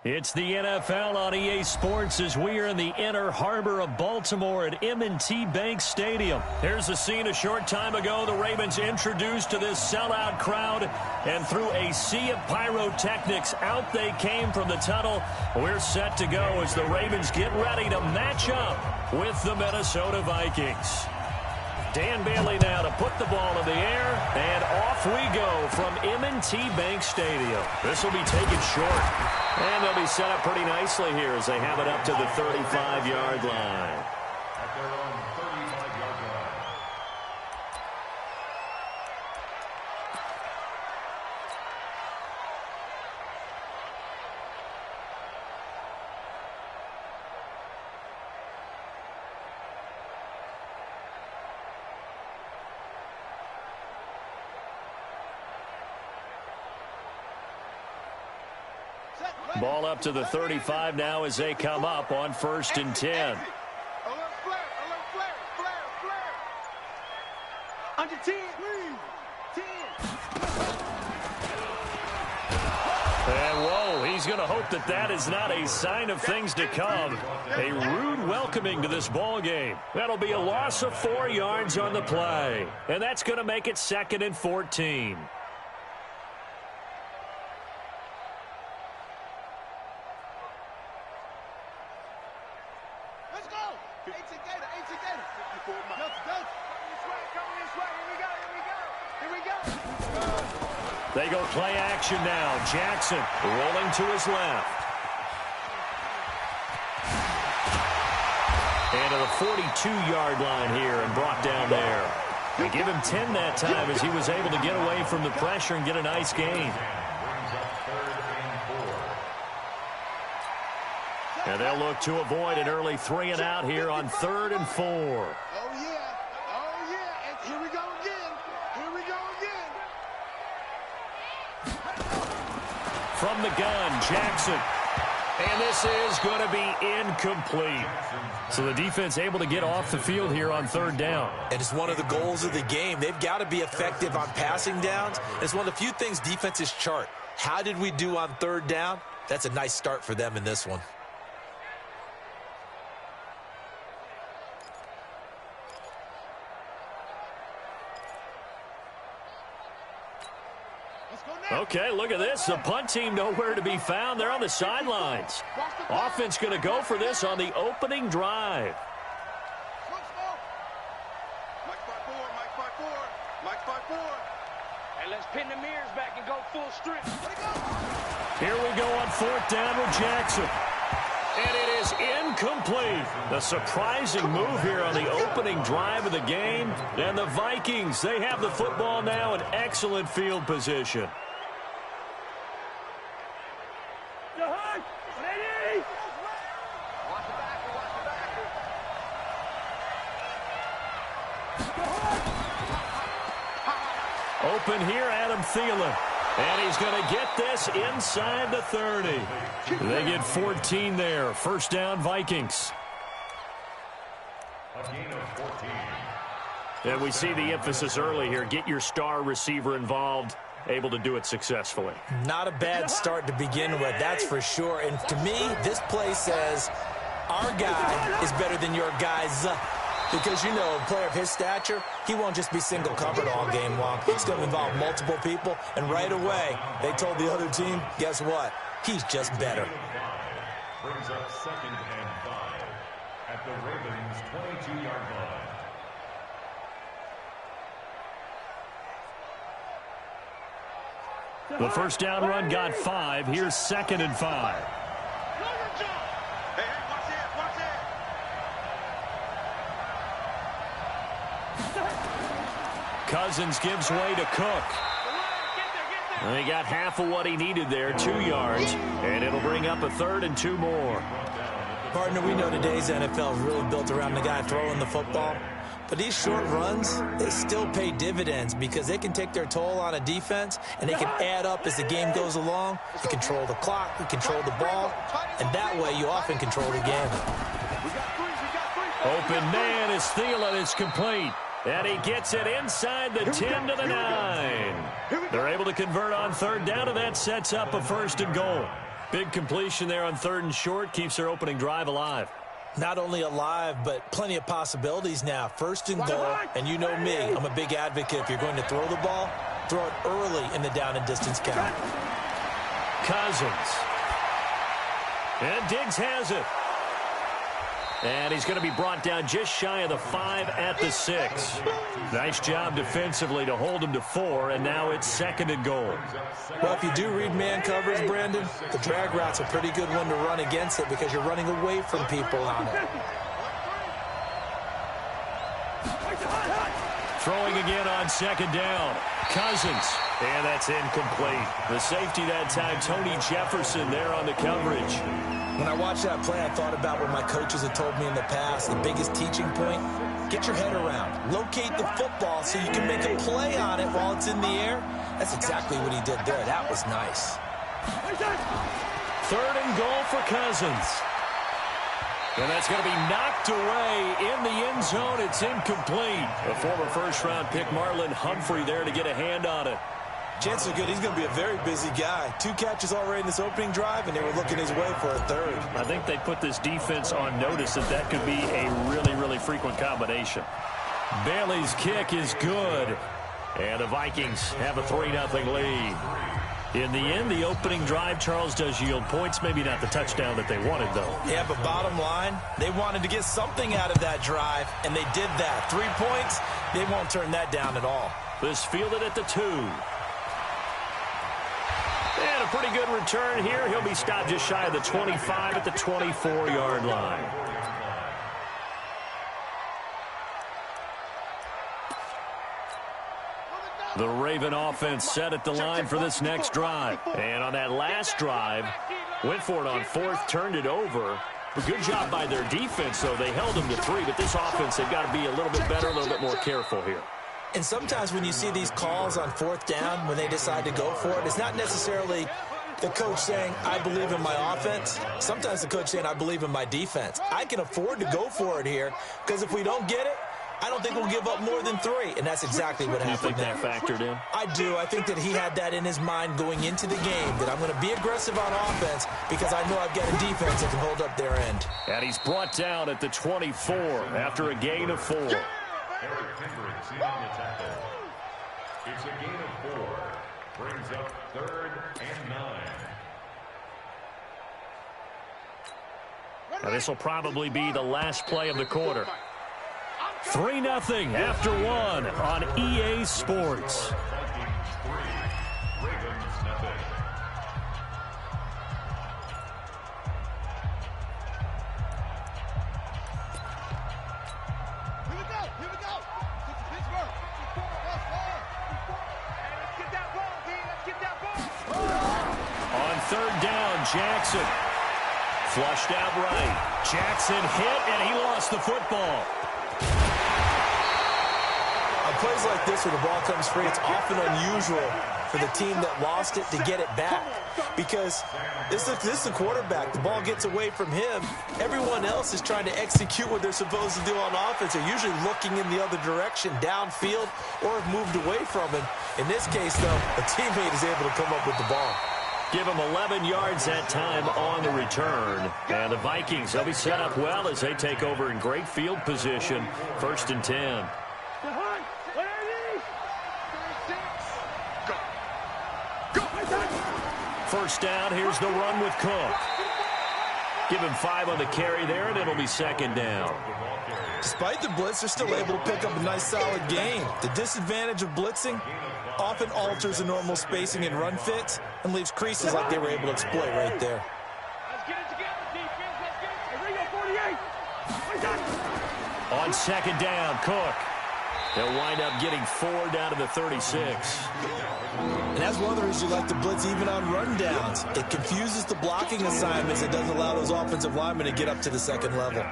It's the NFL on EA Sports as we are in the inner harbor of Baltimore at M&T Bank Stadium. Here's a scene a short time ago. The Ravens introduced to this sellout crowd, and through a sea of pyrotechnics, out they came from the tunnel. We're set to go as the Ravens get ready to match up with the Minnesota Vikings. Dan Bailey now to put the ball in the air, and off we go from M&T Bank Stadium. This will be taken short, and they'll be set up pretty nicely here as they have it up to the 35-yard line. At their own 35-yard line. Ball up to the 35 now as they come up on 1st and 10. Under 10. 10. And whoa, he's going to hope that that is not a sign of things to come. A rude welcoming to this ball game. That'll be a loss of 4 yards on the play. And that's going to make it 2nd and 14. They go play action now. Jackson rolling to his left. And to the 42-yard line here and brought down there. They give him 10 that time as he was able to get away from the pressure and get a nice gain. And they'll look to avoid an early 3 and out here on 3rd and 4. Oh, yeah. Oh, yeah. And here we go again. Here we go again. From the gun, Jackson. And this is going to be incomplete. So the defense able to get off the field here on 3rd down. And it's one of the goals of the game. They've got to be effective on passing downs. It's one of the few things defenses chart. How did we do on 3rd down? That's a nice start for them in this one. Okay, look at this. The punt team nowhere to be found. They're on the sidelines. Offense going to go for this on the opening drive. And let's pin the mirrors back and go full strength. Here we go on 4th down with Jackson. And it is incomplete. A surprising move here on the opening drive of the game. And the Vikings, they have the football now in excellent field position. Open here, Adam Thielen. And he's going to get this inside the 30. They get 14 there. 1st down, Vikings. A gain of 14. And we see the emphasis early here. Get your star receiver involved. Able to do it successfully. Not a bad start to begin with, that's for sure. And to me, this play says our guy is better than your guy's. Because, you know, a player of his stature, he won't just be single covered all game long. It's going to involve multiple people. And right away, they told the other team, guess what? He's just better. Brings up 2nd and 5 at the Ravens' 22-yard line. The 1st down run got 5. Here's 2nd and 5. Cousins gives way to Cook. And he got half of what he needed there, 2 yards. And it'll bring up a 3rd and 2 more. Partner, we know today's NFL is really built around the guy throwing the football. But these short runs, they still pay dividends because they can take their toll on a defense, and they can add up as the game goes along. You control the clock, you control the ball, and that way you often control the game. Open man as Thielen is complete. And he gets it inside the 10 to the 9. They're able to convert on 3rd down, and that sets up a 1st and goal. Big completion there on 3rd and short. Keeps their opening drive alive. Not only alive, but plenty of possibilities now. 1st and goal, and you know me, I'm a big advocate. If you're going to throw the ball, throw it early in the down and distance count. Cousins. And Diggs has it. And he's going to be brought down just shy of the 5 at the 6. Nice job defensively to hold him to 4, and now it's 2nd and goal. Well, if you do read man coverage, Brandon, the drag route's a pretty good one to run against it because you're running away from people on it. Throwing again on 2nd down. Cousins. And that's incomplete. The safety that time, Tony Jefferson there on the coverage. When I watched that play, I thought about what my coaches had told me in the past. The biggest teaching point, get your head around. Locate the football so you can make a play on it while it's in the air. That's exactly what he did there. That was nice. 3rd and goal for Cousins. And that's going to be knocked away in the end zone. It's incomplete. A former first-round pick, Marlon Humphrey, there to get a hand on it. Chances are good he's going to be a very busy guy. 2 catches already in this opening drive, and they were looking his way for a 3rd. I think they put this defense on notice that that could be a really, really frequent combination. Bailey's kick is good. And the Vikings have a 3-0 lead. In the end, the opening drive, Charles, does yield points. Maybe not the touchdown that they wanted, though. Yeah, but bottom line, they wanted to get something out of that drive, and they did that. 3 points, they won't turn that down at all. This fielded at the 2. And a pretty good return here. He'll be stopped just shy of the 25 at the 24-yard line. The Raven offense set at the line for this next drive. And on that last drive, went for it on 4th, turned it over. But good job by their defense, though. They held them to 3, but this offense, they've got to be a little bit better, a little bit more careful here. And sometimes when you see these calls on 4th down, when they decide to go for it, it's not necessarily the coach saying, I believe in my offense. Sometimes the coach saying, I believe in my defense. I can afford to go for it here because if we don't get it, I don't think we'll give up more than 3, and that's exactly what happened. You think that factored in? I do. I think that he had that in his mind going into the game, that I'm going to be aggressive on offense because I know I've got a defense that can hold up their end. And he's brought down at the 24 after a gain of 4. Eric Kendricks in the tackle. It's a gain of 4. Brings up 3rd and 9. Now this will probably be the last play of the quarter. 3-0 after 1 on EA Sports. On 3rd down, Jackson. Flushed out right. Jackson hit, and he lost the football. On plays like this where the ball comes free, it's often unusual for the team that lost it to get it back. Because this is the quarterback. The ball gets away from him. Everyone else is trying to execute what they're supposed to do on offense. They're usually looking in the other direction, downfield, or have moved away from him. In this case, though, a teammate is able to come up with the ball. Give him 11 yards that time on the return. And the Vikings, they'll be set up well as they take over in great field position. 1st and 10. First down, here's the run with Cook. Give him 5 on the carry there, and it'll be 2nd down. Despite the blitz, they're still able to pick up a nice, solid gain. The disadvantage of blitzing often alters the normal spacing and run fits and leaves creases like they were able to exploit right there. On 2nd down, Cook. They'll wind up getting 4 down to the 36. And that's one of the reasons you like to blitz even on rundowns. It confuses the blocking assignments. It doesn't allow those offensive linemen to get up to the 2nd level.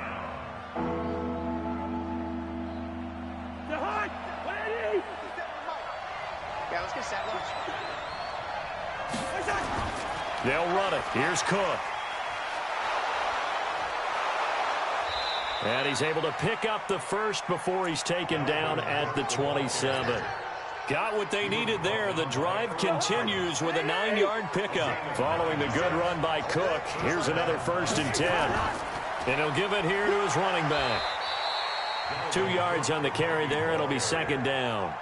They'll run it. Here's Cook. And he's able to pick up the first before he's taken down at the 27. Got what they needed there. The drive continues with a 9-yard pickup. Following the good run by Cook, here's another 1st and 10. And he'll give it here to his running back. 2 yards on the carry there. It'll be 2nd down.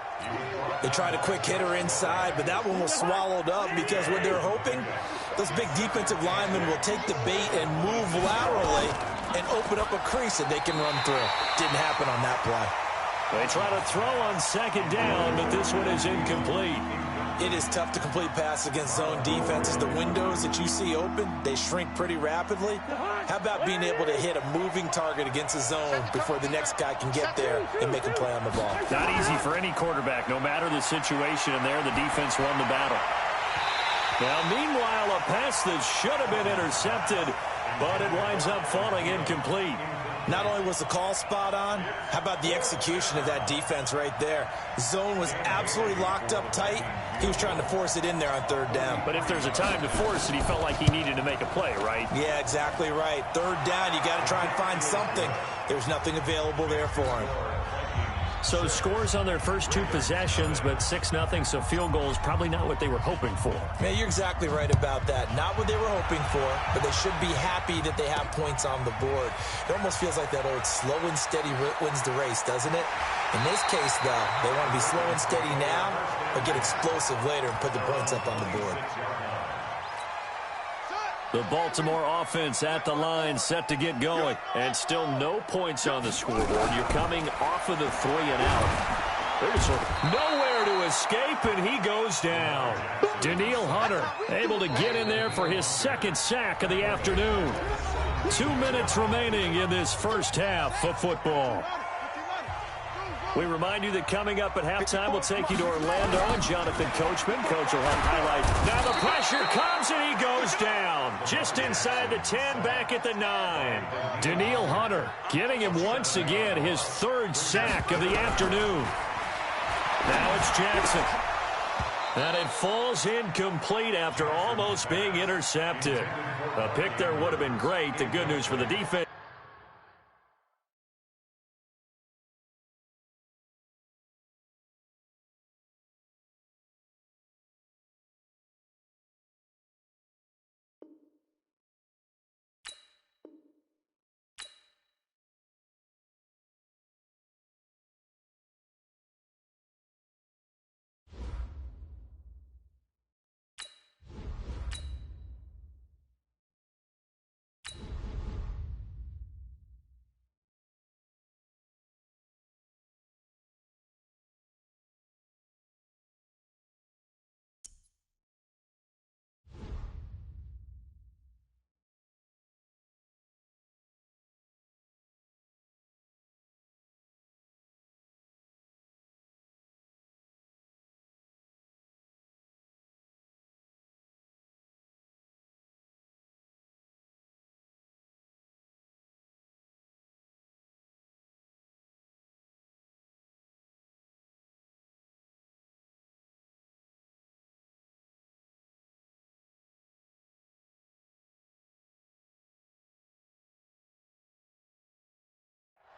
They tried a quick hitter inside, but that one was swallowed up because what they're hoping, those big defensive linemen will take the bait and move laterally and open up a crease that they can run through. Didn't happen on that play. They try to throw on 2nd down, but this one is incomplete. It is tough to complete pass against zone defenses. The windows that you see open, they shrink pretty rapidly. How about being able to hit a moving target against a zone before the next guy can get there and make a play on the ball? Not easy for any quarterback, no matter the situation, and there the defense won the battle. Now, meanwhile, a pass that should have been intercepted, but it winds up falling incomplete. Not only was the call spot on, how about the execution of that defense right there? Zone was absolutely locked up tight. He was trying to force it in there on 3rd down. But if there's a time to force it, he felt like he needed to make a play, right? Yeah, exactly right. 3rd down, you got to try and find something. There's nothing available there for him. So scores on their first 2 possessions, but 6-0, so field goal is probably not what they were hoping for. Man, you're exactly right about that. Not what they were hoping for, but they should be happy that they have points on the board. It almost feels like that old slow and steady wins the race, doesn't it? In this case, though, they want to be slow and steady now, but get explosive later and put the points up on the board. The Baltimore offense at the line, set to get going. And still no points on the scoreboard. You're coming off of the 3 and out. There's nowhere to escape, and he goes down. Danielle Hunter able to get in there for his 2nd sack of the afternoon. 2 minutes remaining in this first half of football. We remind you that coming up at halftime, we'll take you to Orlando and Jonathan Coachman. Coach will help highlight. Now the pressure comes, and he goes down. Just inside the 10, back at the 9. Danielle Hunter getting him once again his 3rd sack of the afternoon. Now it's Jackson. And it falls incomplete after almost being intercepted. A pick there would have been great. The good news for the defense.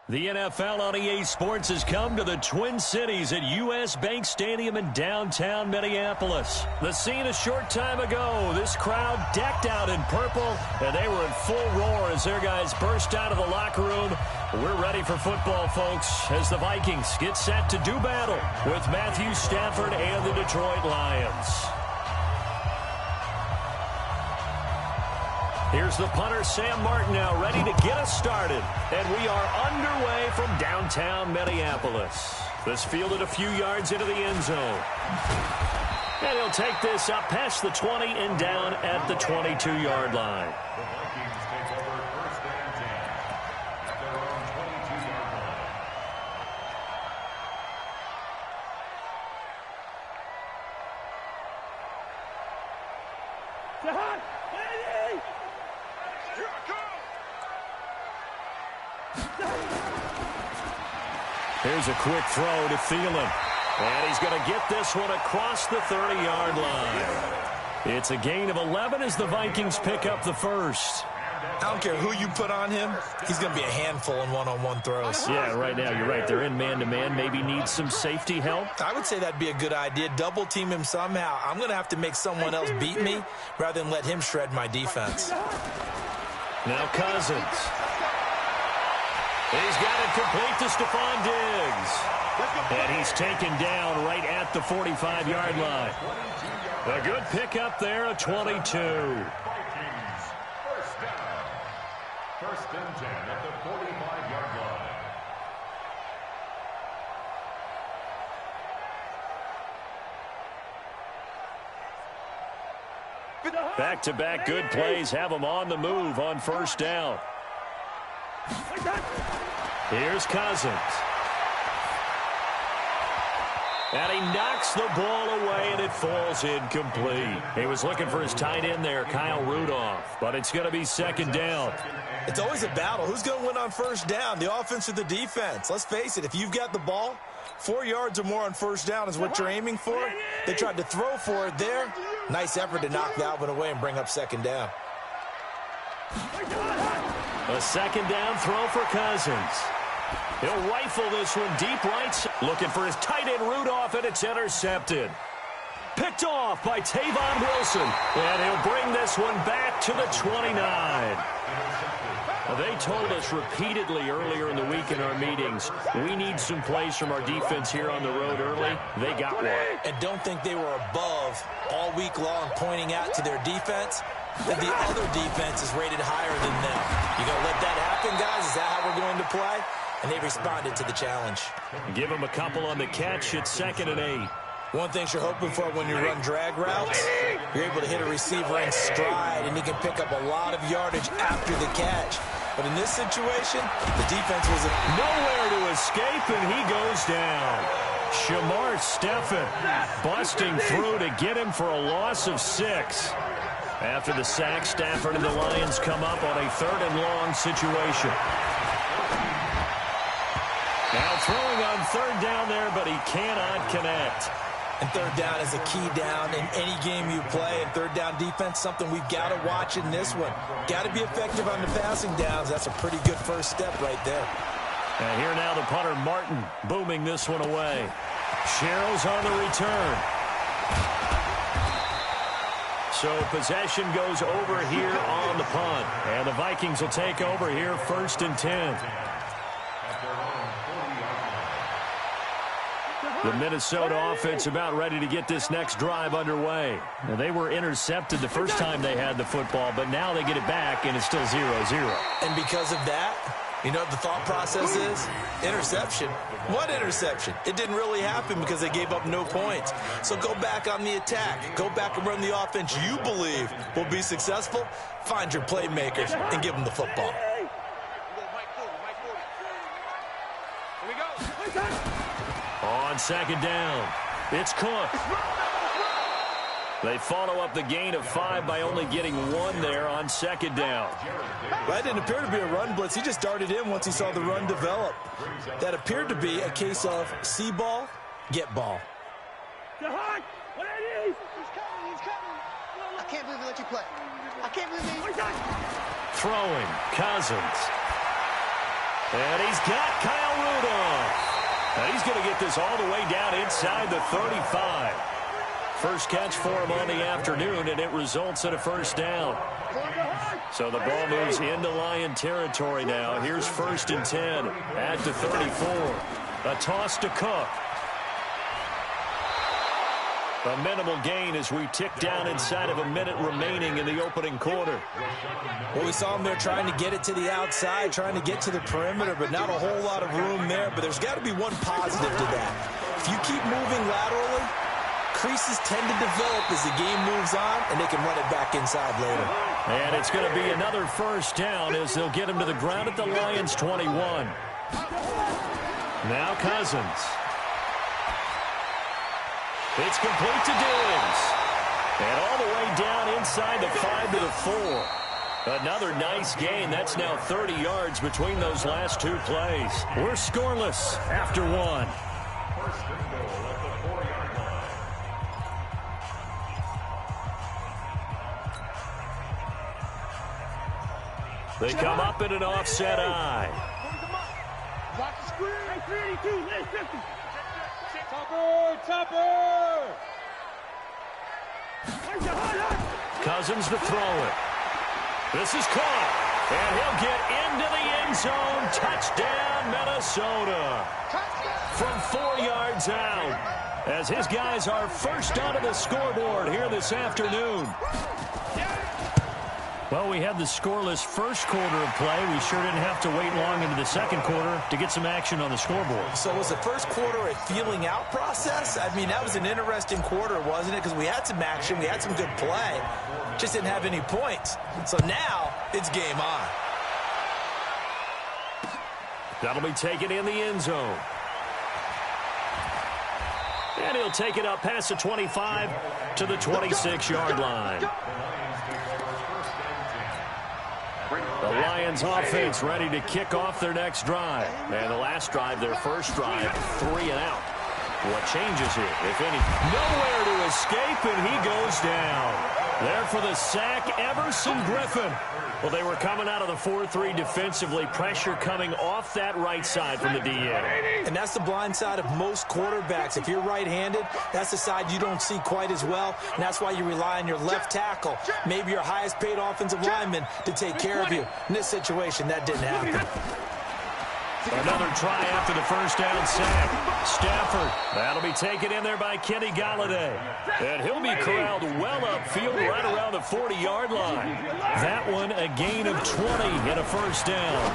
The NFL on EA Sports has come to the Twin Cities at U.S. Bank Stadium in downtown Minneapolis. The scene a short time ago, this crowd decked out in purple, and they were in full roar as their guys burst out of the locker room. We're ready for football, folks, as the Vikings get set to do battle with Matthew Stafford and the Detroit Lions. Here's the punter, Sam Martin, now ready to get us started. And we are underway from downtown Minneapolis. This fielded a few yards into the end zone. And he'll take this up past the 20 and down at the 22-yard line. The Vikings take over 1st and 10 at their own 22-yard line. Here's a quick throw to Thielen. And he's going to get this one across the 30-yard line. It's a gain of 11 as the Vikings pick up the first. And I don't care who you put on him, he's going to be a handful in one-on-one throws. Yeah, right now you're right. They're in man-to-man. Maybe need some safety help. I would say that'd be a good idea. Double team him somehow. I'm going to have to make someone else beat me rather than let him shred my defense. Now Cousins. He's got it complete to Stephon Diggs. And he's taken down right at the 45-yard line. A good pickup there, a 22. First down. First and 10 at the 45-yard line. Back-to-back good plays have them on the move on first down. Here's Cousins. And he knocks the ball away, and it falls incomplete. He was looking for his tight end there, Kyle Rudolph. But it's going to be second down. It's always a battle. Who's going to win on first down, the offense or the defense? Let's face it, if you've got the ball, 4 yards or more on first down is what you're aiming for. They tried to throw for it there. Nice effort to knock that one away and bring up second down. A second down throw for Cousins. He'll rifle this one deep right. Looking for his tight end Rudolph, and it's intercepted. Picked off by Tavon Wilson. And he'll bring this one back to the 29. They told us repeatedly earlier in the week in our meetings, we need some plays from our defense here on the road early. They got one. And don't think they were above all week long pointing out to their defense that the other defense is rated higher than them. You going to let that happen, guys? Is that how we're going to play? And they responded to the challenge. Give them a couple on the catch. It's 2nd and 8. One thing you're hoping for when you run drag routes, you're able to hit a receiver in stride, and he can pick up a lot of yardage after the catch. But in this situation, the defense was nowhere to escape, and he goes down. Shamar Stephen busting through to get him for a loss of 6. After the sack, Stafford and the Lions come up on a 3rd and long situation. Now throwing on 3rd down there, but he cannot connect. And 3rd down is a key down in any game you play. And 3rd down defense, something we've got to watch in this one. Got to be effective on the passing downs. That's a pretty good first step right there. And here now the punter, Martin, booming this one away. Sherrill's on the return. So possession goes over here on the punt. And the Vikings will take over here 1st and 10. The Minnesota offense about ready to get this next drive underway. Now, they were intercepted the first time they had the football, but now they get it back, and it's still 0-0. And because of that, you know what the thought process is? Interception. What interception? It didn't really happen because they gave up no points. So go back on the attack. Go back and run the offense you believe will be successful. Find your playmakers and give them the football. On 2nd down, it's Cook. They follow up the gain of 5 by only getting 1 there on 2nd down. That didn't appear to be a run blitz. He just darted in once he saw the run develop. That appeared to be a case of see ball, get ball. He's coming. I can't believe they let you play. I can't believe they... Throwing, Cousins. And he's got Kyle Rudolph. And he's going to get this all the way down inside the 35. First catch for him on the afternoon, and it results in a first down. So the ball moves into Lion territory now. Here's 1st and 10 at the 34. A toss to Cook. A minimal gain as we tick down inside of a minute remaining in the opening quarter. Well, we saw him there trying to get it to the outside, trying to get to the perimeter, but not a whole lot of room there. But there's got to be one positive to that. If you keep moving laterally, creases tend to develop as the game moves on, and they can run it back inside later. And it's going to be another first down as they'll get him to the ground at the Lions' 21. Now Cousins. It's complete to Diggs. And all the way down inside the 5 to the 4. Another nice gain. That's now 30 yards between those last 2 plays. We're scoreless after 1. First and goal at the 4-yard line. They come up in an offset eye. Block the screen. Hey, 382, left 50. Topper! Cousins to throw it. This is caught. And he'll get into the end zone. Touchdown, Minnesota. From 4 yards out. As his guys are first onto the scoreboard here this afternoon. Well, we had the scoreless first quarter of play. We sure didn't have to wait long into the second quarter to get some action on the scoreboard. So was the first quarter a feeling out process? I mean, that was an interesting quarter, wasn't it? Because we had some action, we had some good play. Just didn't have any points. So now it's game on. That'll be taken in the end zone. And he'll take it up past the 25 to the 26-yard line. The Lions offense ready to kick off their next drive. And the last drive, their first drive, 3 and out. What changes here, if any? Nowhere to escape, and he goes down. There for the sack, Everson Griffin. Well, they were coming out of the 4-3 defensively. Pressure coming off that right side from the DN. And that's the blind side of most quarterbacks. If you're right-handed, that's the side you don't see quite as well. And that's why you rely on your left tackle, maybe your highest-paid offensive lineman, to take care of you. In this situation, that didn't happen. Another try after the first down sack. Stafford, that'll be taken in there by Kenny Golladay. And he'll be corralled well upfield right around the 40-yard line. That one a gain of 20 and a first down.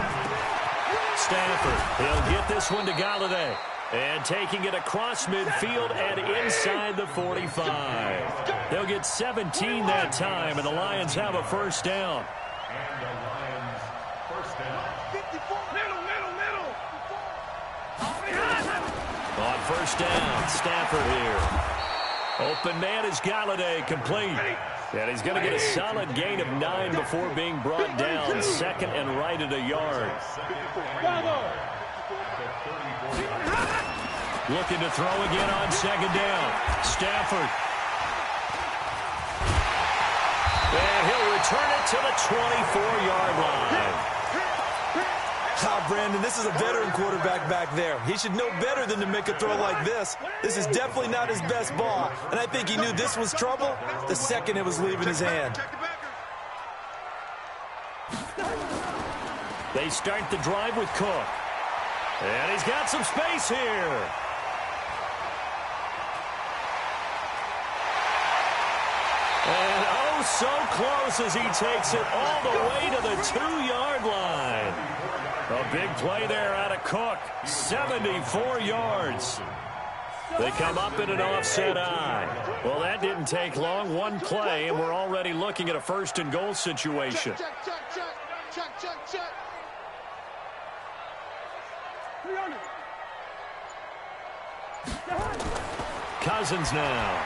Stafford, he'll get this one to Golladay. And taking it across midfield and inside the 45. They'll get 17 that time, and the Lions have a first down. And the Lions first down. On first down, Stafford here. Open man is Golladay, complete. And he's going to get a solid gain of 9 before being brought down. Second and right at a yard. Looking to throw again on second down. Stafford. And he'll return it to the 24-yard line. Brandon, this is a veteran quarterback back there. He should know better than to make a throw like this. This is definitely not his best ball, and I think he knew this was trouble the second it was leaving his hand. They start the drive with Cook. And he's got some space here. And oh, so close as he takes it all the way to the 2-yard line. A big play there out of Cook. 74 yards. They come up in an offset eye. Well, that didn't take long. One play, and we're already looking at a first and goal situation. Check. Cousins now.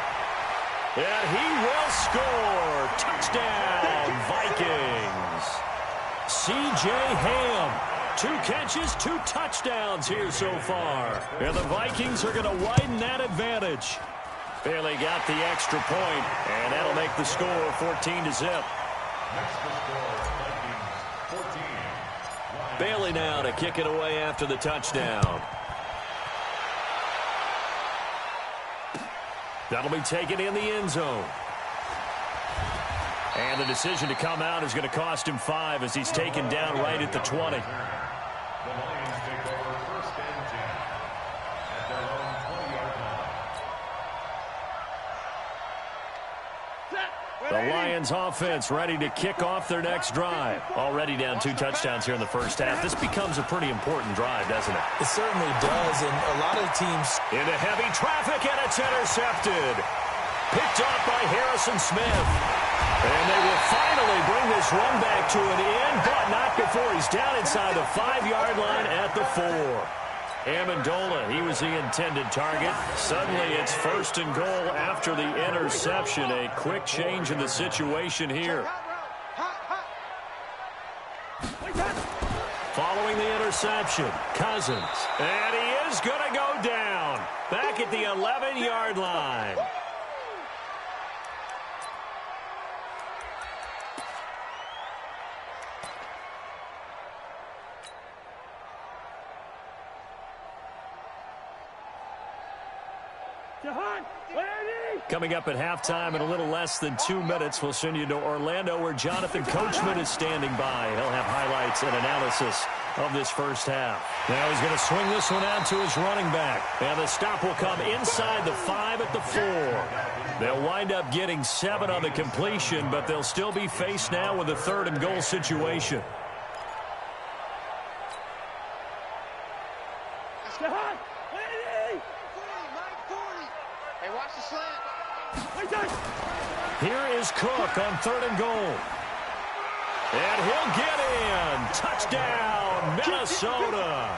And he will score. Touchdown, Vikings. C.J. Ham. 2 catches, 2 touchdowns here so far. And the Vikings are going to widen that advantage. Bailey got the extra point, and that'll make the score 14-0. Bailey now to kick it away after the touchdown. That'll be taken in the end zone. And the decision to come out is going to cost him 5 as he's taken down right at the 20. The Lions take over first and 10 at their own 20-yard line. The Lions offense ready to kick off their next drive. Already down 2 touchdowns here in the first half. This becomes a pretty important drive, doesn't it? It certainly does, and a lot of teams... Into heavy traffic, and it's intercepted. Picked off by Harrison Smith. And they will finally bring this run back to an end, but not before he's down inside the 5-yard line at the 4. Amendola, he was the intended target. Suddenly it's first and goal after the interception. A quick change in the situation here. Following the interception, Cousins. And he is going to go down. Back at the 11-yard line. Coming up at halftime in a little less than 2 minutes, we'll send you to Orlando where Jonathan Coachman is standing by. He'll have highlights and analysis of this first half. Now he's going to swing this one out to his running back. And the stop will come inside the 5 at the 4. They'll wind up getting 7 on the completion, but they'll still be faced now with a 3rd and goal situation. Here is Cook on 3rd and goal. And he'll get in. Touchdown, Minnesota.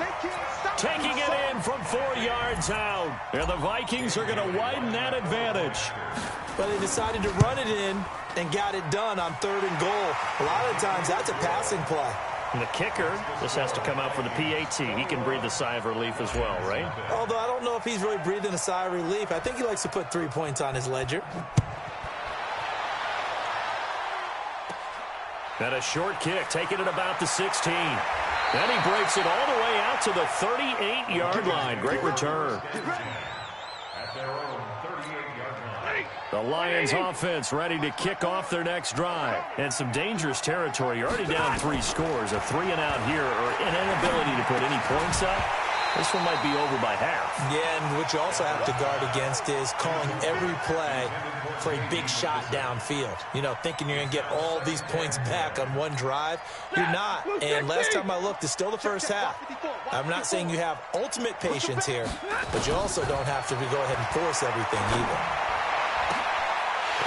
Taking it in from 4 yards out. And the Vikings are going to widen that advantage. But they decided to run it in and got it done on 3rd and goal. A lot of times that's a passing play. And the kicker, this has to come out for the PAT. He can breathe a sigh of relief as well, right? Although I don't know if he's really breathing a sigh of relief. I think he likes to put 3 points on his ledger. And a short kick, taking it about the 16. Then he breaks it all the way out to the 38-yard line. Great return. At their own 38-yard line. The Lions offense ready to kick off their next drive. And some dangerous territory. You're already down 3 scores. A 3-and-out here or an inability to put any points up. This one might be over by half. Yeah, and what you also have to guard against is calling every play for a big shot downfield. You know, thinking you're going to get all these points back on one drive. You're not. And last time I looked, it's still the first half. I'm not saying you have ultimate patience here, but you also don't have to go ahead and force everything either.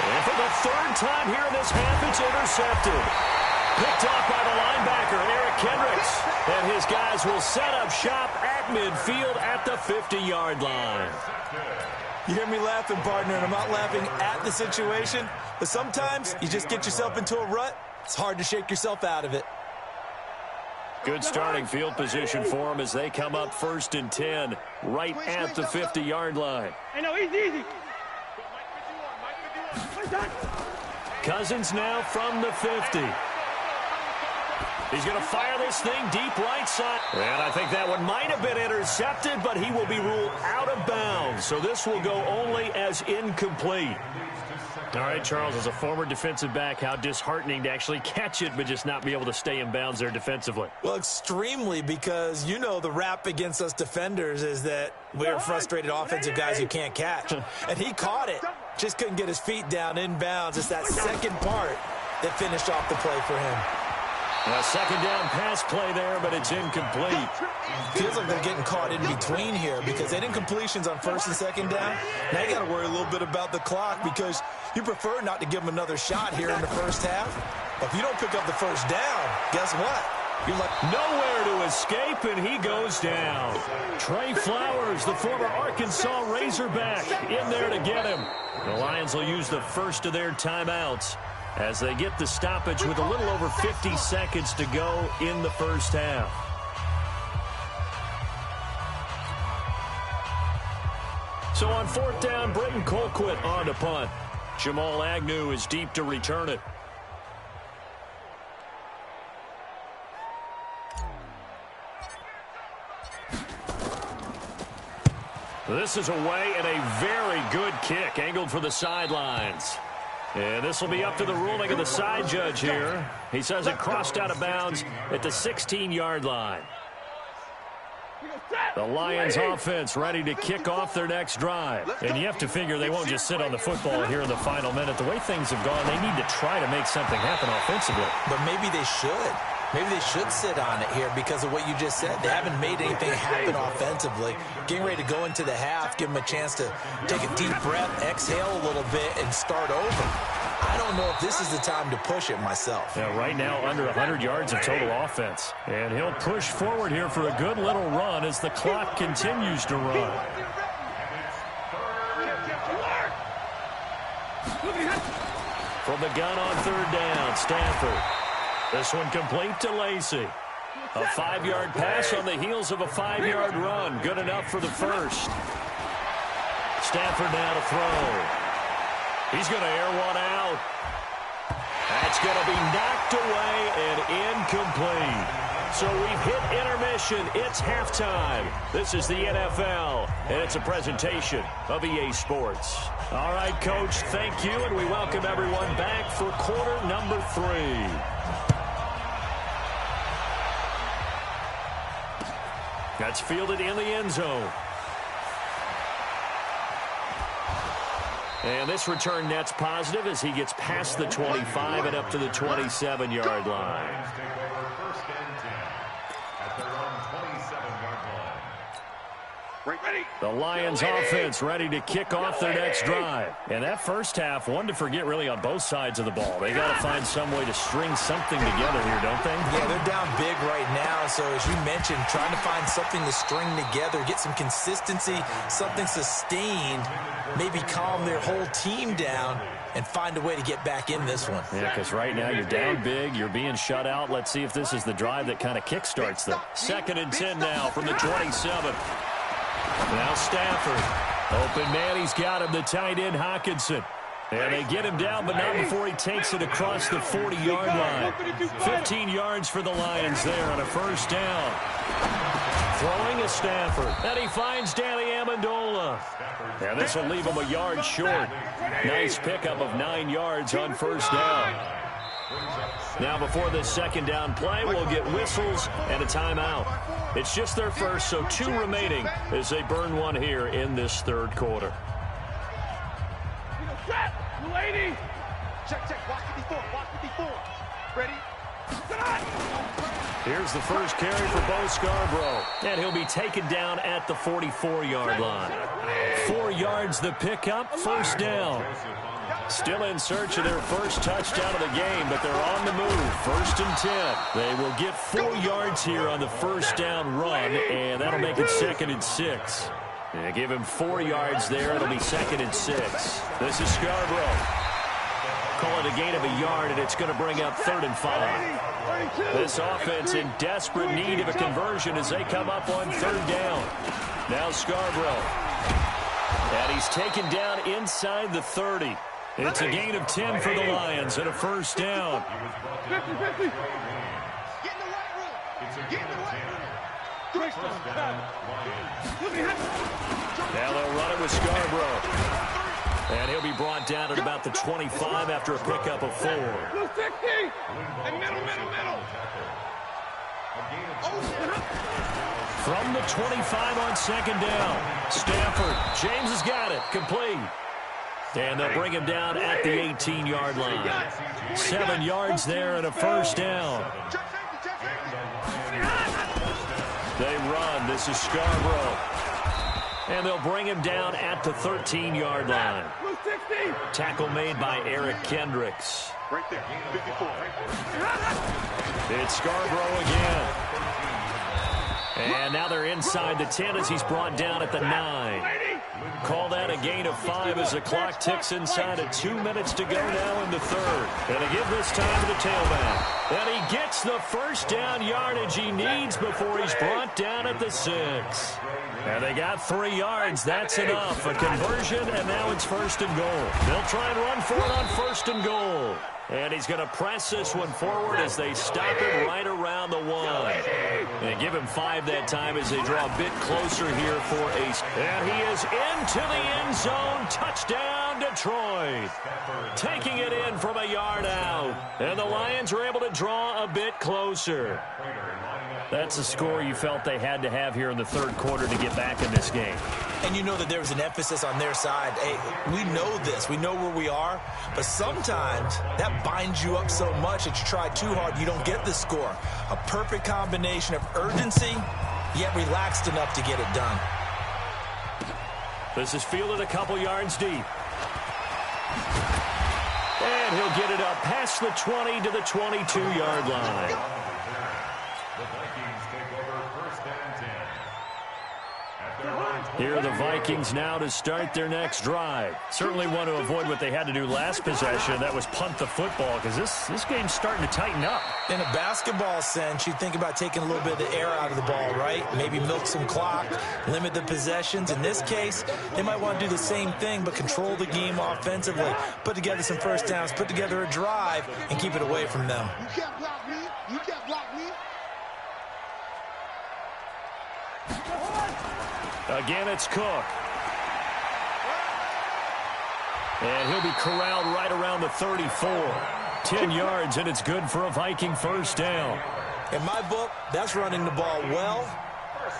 And for the 3rd time here in this half, it's intercepted. Picked off by the linebacker, Eric Kendricks. And his guys will set up shop at midfield at the 50-yard line. You hear me laughing, partner, and I'm not laughing at the situation, but sometimes you just get yourself into a rut. It's hard to shake yourself out of it. Good starting field position for them as they come up 1st and 10 right at the 50-yard line. I know, he's easy. Cousins now from the 50. He's going to fire this thing deep right side. And I think that one might have been intercepted, but he will be ruled out of bounds. So this will go only as incomplete. All right, Charles, as a former defensive back, how disheartening to actually catch it but just not be able to stay in bounds there defensively. Well, extremely, because you know the rap against us defenders is that we're frustrated offensive guys who can't catch. And he caught it, just couldn't get his feet down in bounds. It's that second part that finished off the play for him. A 2nd down pass play there, but it's incomplete. Feels like they're getting caught in between here because they didn't completions on 1st and 2nd down. Now you got to worry a little bit about the clock because you prefer not to give them another shot here in the first half. But if you don't pick up the 1st down, guess what? You're like nowhere to escape, and he goes down. Trey Flowers, the former Arkansas Razorback, in there to get him. The Lions will use the first of their timeouts as they get the stoppage with a little over 50 seconds to go in the first half. So on 4th down, Britton Colquitt on to punt. Jamal Agnew is deep to return it. This is away and a very good kick, angled for the sidelines. And this will be up to the ruling of the side judge here. He says it crossed out of bounds at the 16-yard line. The Lions offense ready to kick off their next drive. And you have to figure they won't just sit on the football here in the final minute. The way things have gone, they need to try to make something happen offensively. But maybe they should. Maybe they should sit on it here because of what you just said. They haven't made anything happen offensively. Getting ready to go into the half, give them a chance to take a deep breath, exhale a little bit, and start over. I don't know if this is the time to push it myself. Yeah, right now under 100 yards of total offense. And he'll push forward here for a good little run as the clock continues to run. From the gun on 3rd down, Stanford. This one complete to Lacey. A 5-yard pass on the heels of a 5-yard run. Good enough for the first. Stanford now to throw. He's going to air one out. That's going to be knocked away and incomplete. So we've hit intermission. It's halftime. This is the NFL, and it's a presentation of EA Sports. All right, Coach, thank you, and we welcome everyone back for quarter number 3. That's fielded in the end zone. And this return net's positive as he gets past the 25 and up to the 27-yard line. The Lions offense ready to kick off their next drive. And that first half, one to forget really on both sides of the ball. They got to find some way to string something together here, don't they? Yeah, they're down big right now. So as you mentioned, trying to find something to string together, get some consistency, something sustained, maybe calm their whole team down and find a way to get back in this one. Yeah, because right now you're down big, you're being shut out. Let's see if this is the drive that kind of kickstarts them. 2nd and 10 now from the 27. Now Stafford. Open man, he's got him, the tight end Hawkinson. And they get him down, but not before he takes it across the 40-yard line. 15 yards for the Lions there on a first down. Throwing a Stafford. And he finds Danny Amendola. And this will leave him a yard short. Nice pickup of 9 yards on first down. Now before this second down play, we'll get whistles and a timeout. It's just their first, so 2 remaining as they burn one here in this third quarter. Lady. Check. Watch 54. Ready? Here's the first carry for Bo Scarborough. And he'll be taken down at the 44-yard line. 4 yards the pickup, first down. Still in search of their first touchdown of the game, but they're on the move. 1st and 10. They will get 4 yards here on the first down run, and that'll make it 2nd and 6. They give him 4 yards there. It'll be 2nd and 6. This is Scarborough. Call it a gain of a yard, and it's going to bring up 3rd and 5. This offense in desperate need of a conversion as they come up on 3rd down. Now Scarborough. And he's taken down inside the 30. It's a gain of 10 for the Lions and a first down. 50. Get in the right room. Get in the right room. Now they'll run it with Scarborough. And he'll be brought down at about the 25 after a pickup of 4. 260. And middle. From the 25 on 2nd down. Stafford. James has got it. Complete. And they'll bring him down at the 18-yard line. 7 yards there and a first down. They run. This is Scarborough. And they'll bring him down at the 13-yard line. Tackle made by Eric Kendricks. Right there. 54. It's Scarborough again. And now they're inside the 10 as he's brought down at the 9. Call that a gain of 5 as the clock ticks inside of 2 minutes to go now in the third. And to give this time to the tailback. And he gets the first down yardage he needs before he's brought down at the 6. And they got 3 yards. That's enough. A conversion, and now it's 1st and goal. They'll try and run for it on 1st and goal. And he's going to press this one forward as they stop it right around the 1. And give him 5 that time as they draw a bit closer here for Ace. And he is into the end zone. Touchdown, Detroit. Taking it in from a yard out. And the Lions are able to draw a bit closer. That's a score you felt they had to have here in the third quarter to get back in this game. And you know that there was an emphasis on their side. Hey, we know this. We know where we are. But sometimes that binds you up so much that you try too hard, you don't get the score. A perfect combination of urgency, yet relaxed enough to get it done. This is fielded a couple yards deep. And he'll get it up past the 20 to the 22-yard line. Here are the Vikings now to start their next drive. Certainly want to avoid what they had to do last possession. That was punt the football because this game's starting to tighten up. In a basketball sense, you think about taking a little bit of the air out of the ball, right? Maybe milk some clock, limit the possessions. In this case, they might want to do the same thing but control the game offensively, put together some first downs, put together a drive, and keep it away from them. You can't block me. You can't block me. Again, it's Cook. And he'll be corralled right around the 34. 10 yards, and it's good for a Viking first down. In my book, that's running the ball well,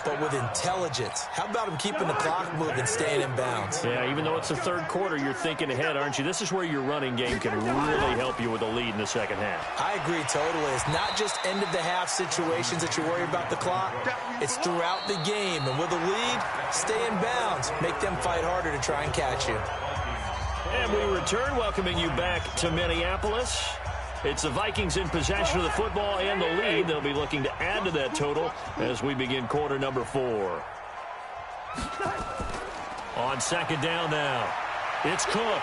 but with intelligence. How about him keeping the clock moving, staying in bounds? Yeah, even though it's the third quarter, you're thinking ahead, aren't you? This is where your running game can really help you with a lead in the second half. I agree totally. It's not just end-of-the-half situations that you worry about the clock. It's throughout the game. And with a lead, stay in bounds. Make them fight harder to try and catch you. And we return, welcoming you back to Minneapolis. It's the Vikings in possession of the football and the lead. They'll be looking to add to that total as we begin quarter number 4. On second down now, it's Cook.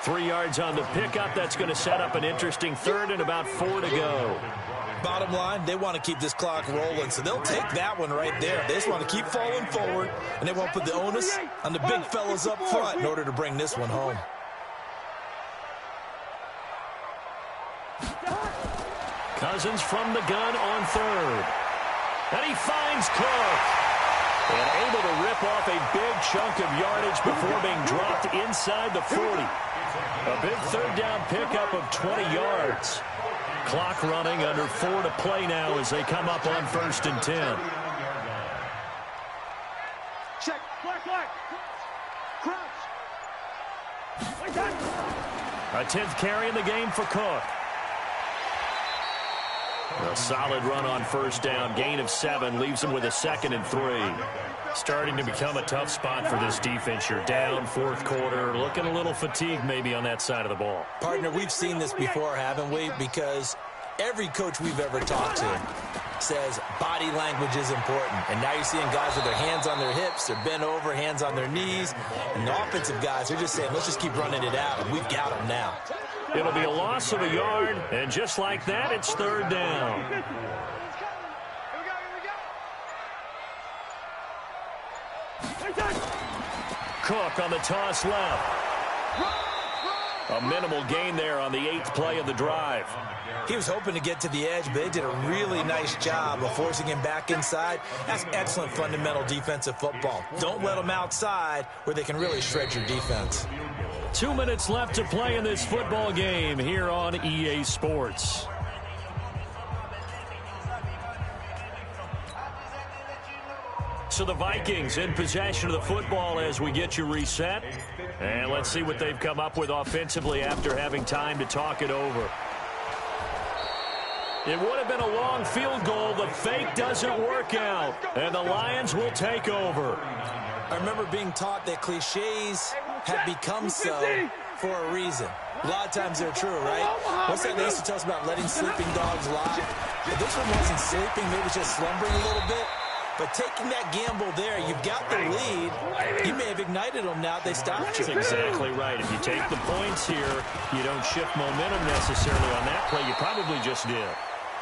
3 yards on the pickup. That's going to set up an interesting third and about 4 to go. Bottom line, they want to keep this clock rolling, so they'll take that one right there. They just want to keep falling forward, and they won't put the onus on the big fellas up front in order to bring this one home. Cousins from the gun on third. And he finds Cook. And able to rip off a big chunk of yardage before being dropped inside the 40. A big third down pickup of 20 yards. Clock running under 4 to play now as they come up on 1st and 10. Check. Black. Crouch. A 10th carry in the game for Cook. A solid run on first down. Gain of 7 leaves them with a 2nd and 3. Starting to become a tough spot for this defense. You're down 4th quarter. Looking a little fatigued maybe on that side of the ball. Partner, we've seen this before, haven't we? Because every coach we've ever talked to says body language is important. And now you're seeing guys with their hands on their hips, they're bent over, hands on their knees. And the offensive guys are just saying, let's just keep running it out, and we've got them now. It'll be a loss of a yard, and just like that, it's 3rd down. Here we go. Cook on the toss left. A minimal gain there on the 8th play of the drive. He was hoping to get to the edge, but they did a really nice job of forcing him back inside. That's excellent fundamental defensive football. Don't let them outside where they can really shred your defense. 2 minutes left to play in this football game here on EA Sports. So the Vikings in possession of the football as we get you reset. And let's see what they've come up with offensively after having time to talk it over. It would have been a long field goal. The fake doesn't work out. And the Lions will take over. I remember being taught that cliches have become so for a reason. A lot of times they're true, right? What's that they used to tell us about letting sleeping dogs lie? Well, this one wasn't sleeping, maybe just slumbering a little bit. But taking that gamble there, you've got the lead. You may have ignited them now. They stopped you. That's exactly right. If you take the points here, you don't shift momentum necessarily on that play. You probably just did.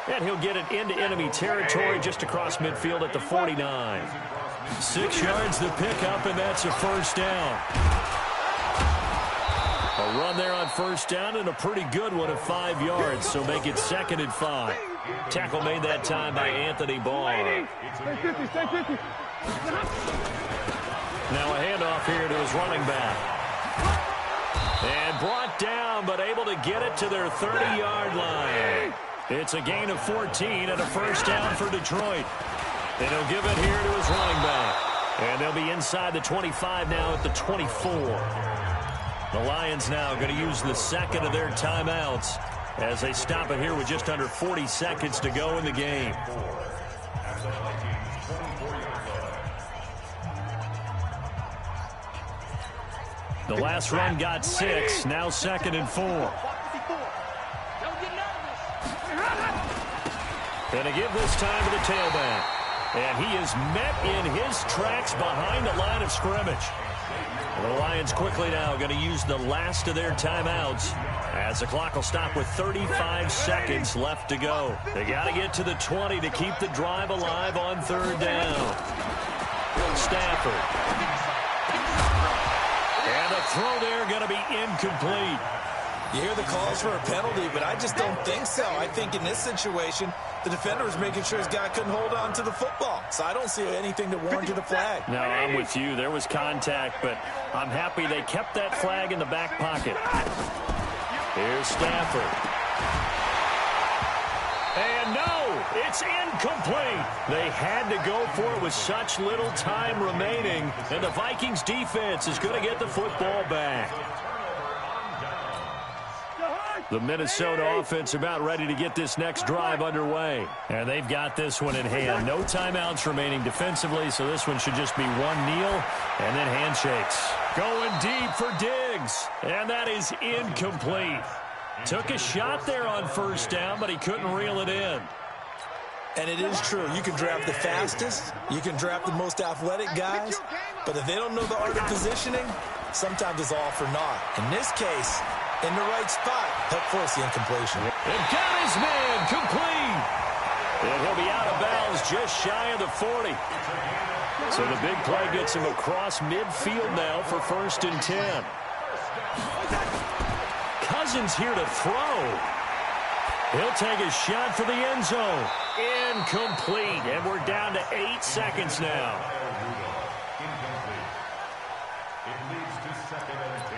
And he'll get it into enemy territory just across midfield at the 49. 6 yards the pickup, and that's a first down. A run there on first down and a pretty good one of 5 yards, so make it 2nd and 5. Tackle made that time by Anthony Barr. Now a handoff here to his running back. And brought down, but able to get it to their 30-yard line. It's a gain of 14 and a first down for Detroit. And he'll give it here to his running back. And they'll be inside the 25 now at the 24. The Lions now going to use the 2nd of their timeouts as they stop it here with just under 40 seconds to go in the game. The last run got 6, now 2nd and 4. Going to give this time to the tailback. And he is met in his tracks behind the line of scrimmage. The Lions quickly now going to use the last of their timeouts as the clock will stop with 35 seconds left to go. They got to get to the 20 to keep the drive alive on 3rd down. Stafford. And the throw there going to be incomplete. You hear the calls for a penalty, but I just don't think so. I think in this situation, the defender was making sure his guy couldn't hold on to the football. So I don't see anything that warranted a flag. No, I'm with you. There was contact, but I'm happy they kept that flag in the back pocket. Here's Stafford. And no, it's incomplete. They had to go for it with such little time remaining, and the Vikings defense is going to get the football back. The Minnesota offense about ready to get this next drive underway. And they've got this one in hand. No timeouts remaining defensively, so this one should just be one kneel and then handshakes. Going deep for Diggs, and that is incomplete. Took a shot there on first down, but he couldn't reel it in. And it is true. You can draft the fastest. You can draft the most athletic guys. But if they don't know the art of positioning, sometimes it's all for naught. In this case, in the right spot, help force the incompletion. And got his man complete. And he'll be out of bounds just shy of the 40. So the big play gets him across midfield now for 1st and 10. Cousins here to throw. He'll take a shot for the end zone. Incomplete. And we're down to 8 seconds now. It leads to 2nd and 10.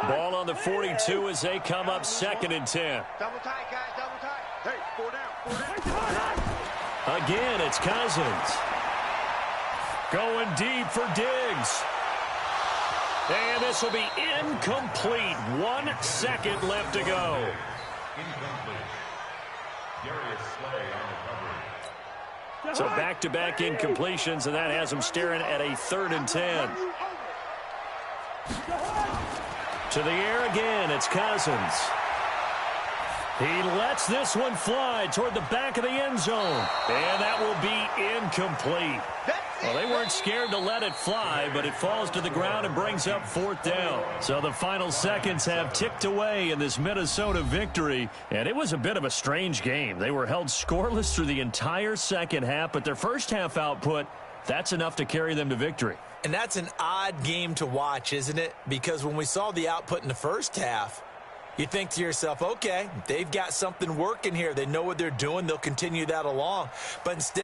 Ball on the 42 as they come up 2nd and 10. Double tight, guys, double tight. Hey, 4 down. Again, it's Cousins. Going deep for Diggs. And this will be incomplete. 1 second left to go. Incomplete. Darius Slay on the coverage. So back-to-back incompletions, and that has them staring at a 3rd and 10. To the air again, it's Cousins. He lets this one fly toward the back of the end zone. And that will be incomplete. Well, they weren't scared to let it fly, but it falls to the ground and brings up 4th down. So the final seconds have ticked away in this Minnesota victory, and it was a bit of a strange game. They were held scoreless through the entire second half, but their first half output, that's enough to carry them to victory. And that's an odd game to watch, isn't it? Because when we saw the output in the first half, you think to yourself, okay, they've got something working here. They know what they're doing. They'll continue that along. But instead,